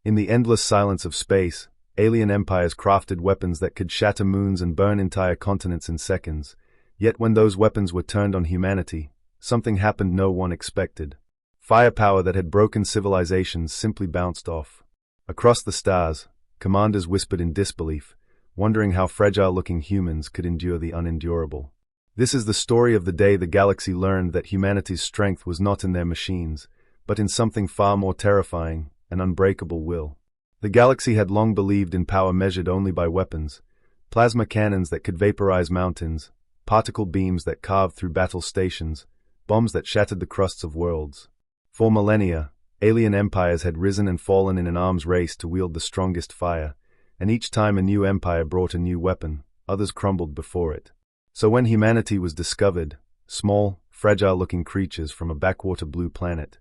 In the endless silence of space, alien empires crafted weapons that could shatter moons and burn entire continents in seconds. Yet when those weapons were turned on humanity, something happened no one expected. Firepower that had broken civilizations simply bounced off. Across the stars, commanders whispered in disbelief, wondering how fragile-looking humans could endure the unendurable. This is the story of the day the galaxy learned that humanity's strength was not in their machines, but in something far more terrifying, an unbreakable will. The galaxy had long believed in power measured only by weapons, plasma cannons that could vaporize mountains, particle beams that carved through battle stations, bombs that shattered the crusts of worlds. For millennia, alien empires had risen and fallen in an arms race to wield the strongest fire, and each time a new empire brought a new weapon, others crumbled before it. So when humanity was discovered, small, fragile-looking creatures from a backwater blue planet,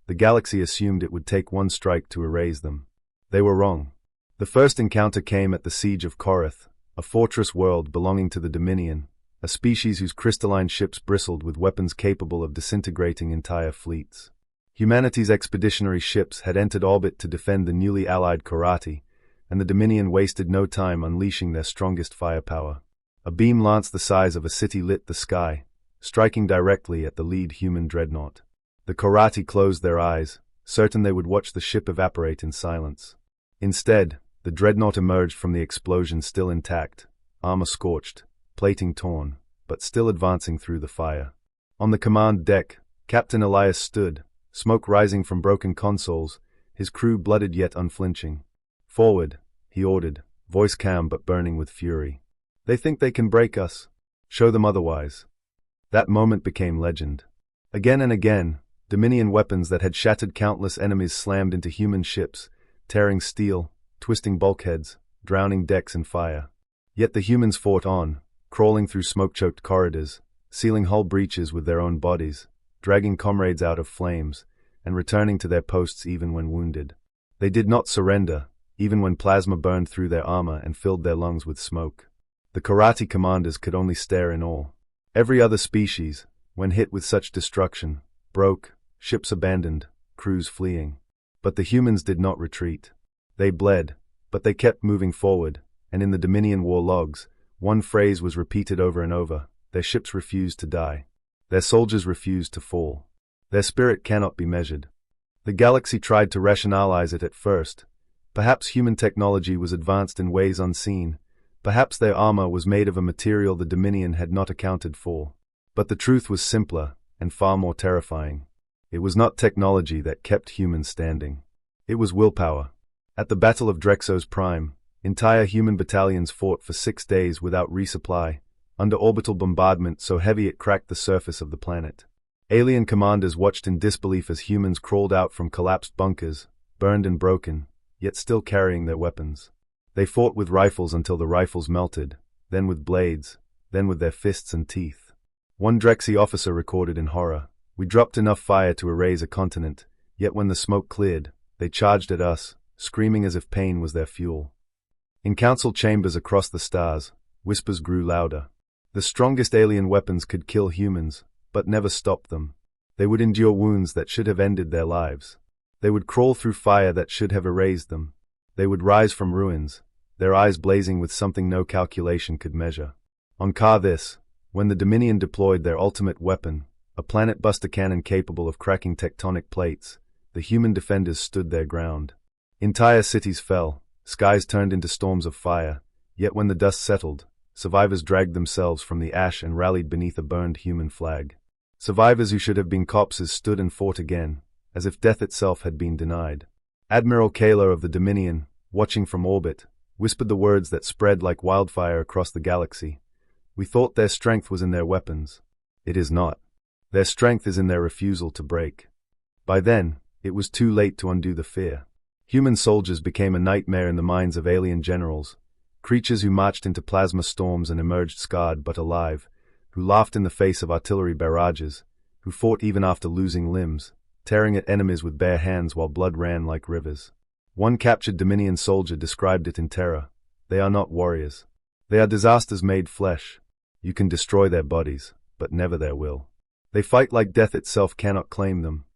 the galaxy assumed it would take one strike to erase them. They were wrong. The first encounter came at the Siege of Korath, a fortress world belonging to the Dominion, a species whose crystalline ships bristled with weapons capable of disintegrating entire fleets. Humanity's expeditionary ships had entered orbit to defend the newly allied Korathi, and the Dominion wasted no time unleashing their strongest firepower. A beam lance the size of a city lit the sky, striking directly at the lead human dreadnought. The Korathi closed their eyes, certain they would watch the ship evaporate in silence. Instead, the dreadnought emerged from the explosion still intact, armor scorched, plating torn, but still advancing through the fire. On the command deck, Captain Elias stood, smoke rising from broken consoles, his crew blooded yet unflinching. "Forward," he ordered, voice calm but burning with fury. "They think they can break us. Show them otherwise." That moment became legend. Again and again, Dominion weapons that had shattered countless enemies slammed into human ships, tearing steel, twisting bulkheads, drowning decks in fire. Yet the humans fought on, crawling through smoke-choked corridors, sealing hull breaches with their own bodies, dragging comrades out of flames, and returning to their posts even when wounded. They did not surrender, even when plasma burned through their armor and filled their lungs with smoke. The Korathi commanders could only stare in awe. Every other species, when hit with such destruction, broke, ships abandoned, crews fleeing. But the humans did not retreat. They bled, but they kept moving forward, and in the Dominion war logs, one phrase was repeated over and over: their ships refused to die. Their soldiers refused to fall. Their spirit cannot be measured. The galaxy tried to rationalize it at first. Perhaps human technology was advanced in ways unseen. Perhaps their armor was made of a material the Dominion had not accounted for. But the truth was simpler, and far more terrifying. It was not technology that kept humans standing. It was willpower. At the Battle of Drexo's Prime, entire human battalions fought for 6 days without resupply, under orbital bombardment so heavy it cracked the surface of the planet. Alien commanders watched in disbelief as humans crawled out from collapsed bunkers, burned and broken, yet still carrying their weapons. They fought with rifles until the rifles melted, then with blades, then with their fists and teeth. One Drexy officer recorded in horror, "We dropped enough fire to erase a continent, yet when the smoke cleared, they charged at us, screaming as if pain was their fuel." In council chambers across the stars, whispers grew louder. The strongest alien weapons could kill humans, but never stop them. They would endure wounds that should have ended their lives. They would crawl through fire that should have erased them. They would rise from ruins, their eyes blazing with something no calculation could measure. On Karthis, when the Dominion deployed their ultimate weapon, a planet-buster cannon capable of cracking tectonic plates, the human defenders stood their ground. Entire cities fell, skies turned into storms of fire, yet when the dust settled, survivors dragged themselves from the ash and rallied beneath a burned human flag. Survivors who should have been corpses stood and fought again, as if death itself had been denied. Admiral Kayla of the Dominion, watching from orbit, whispered the words that spread like wildfire across the galaxy. "We thought their strength was in their weapons. It is not. Their strength is in their refusal to break." By then, it was too late to undo the fear. Human soldiers became a nightmare in the minds of alien generals, creatures who marched into plasma storms and emerged scarred but alive, who laughed in the face of artillery barrages, who fought even after losing limbs, tearing at enemies with bare hands while blood ran like rivers. One captured Dominion soldier described it in terror: "They are not warriors. They are disasters made flesh. You can destroy their bodies, but never their will. They fight like death itself cannot claim them."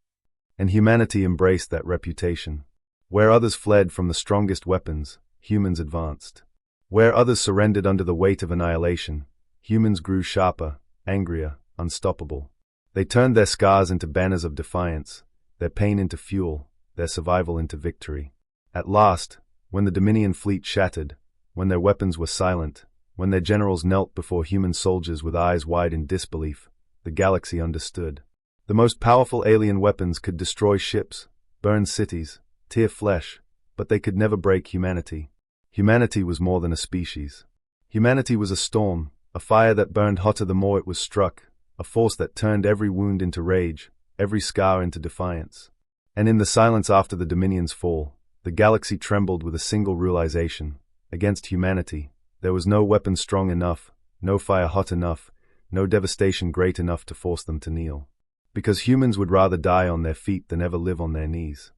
And humanity embraced that reputation. Where others fled from the strongest weapons, humans advanced. Where others surrendered under the weight of annihilation, humans grew sharper, angrier, unstoppable. They turned their scars into banners of defiance, their pain into fuel, their survival into victory. At last, when the Dominion fleet shattered, when their weapons were silent, when their generals knelt before human soldiers with eyes wide in disbelief, the galaxy understood. The most powerful alien weapons could destroy ships, burn cities, tear flesh, but they could never break humanity. Humanity was more than a species. Humanity was a storm, a fire that burned hotter the more it was struck, a force that turned every wound into rage, every scar into defiance. And in the silence after the Dominion's fall, the galaxy trembled with a single realization. Against humanity, there was no weapon strong enough, no fire hot enough, no devastation great enough to force them to kneel. Because humans would rather die on their feet than ever live on their knees.